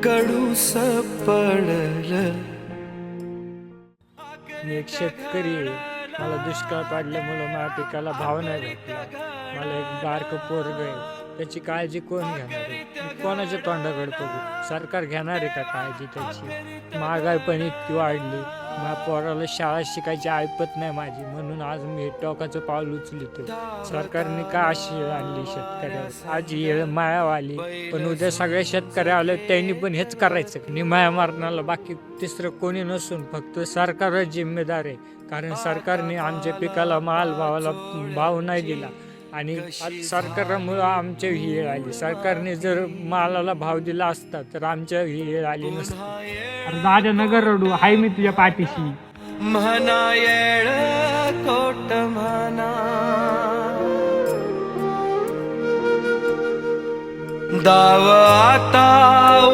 कडूस पडल. मी एक शेतकरी आहे. मला दुष्काळ पडल्यामुळं माझ्या पिकाला भाव नाही भेटला. मला एक बारकं पोरग आहे, त्याची काळजी कोण घेणार आहे? मी कोणाच्या तोंडाकडे बघू? सरकार घेणार आहे का काळजी त्याची? महागाई पण इतकी वाढली, माझ्या पोराला शाळा शिकायची ऐपत नाही माझी, म्हणून आज मी टोकाचं पाऊल उचलतो. सरकारने का अशी वेळ आणली शेतकऱ्यावर? आज ही वेळ मायावाली, पण उद्या सगळ्या शेतकऱ्या आले त्यांनी पण हेच करायचं. निमाया मारणाला बाकी तिसरं कोणी नसून फक्त सरकारच जिम्मेदार आहे. कारण सरकारने आमच्या पिकाला माल भावाला भाव नाही दिला आणि आज सरकारमुळं आमच्या ही वेळ आली. सरकारने जर मालाला भाव दिला असता तर आमच्या ही वेळ आली नसती. अरे दादा नगर रडू, हाय मी तुझ्या पाठीशी. म्हणा येळ खोट म्हणा, दाव आता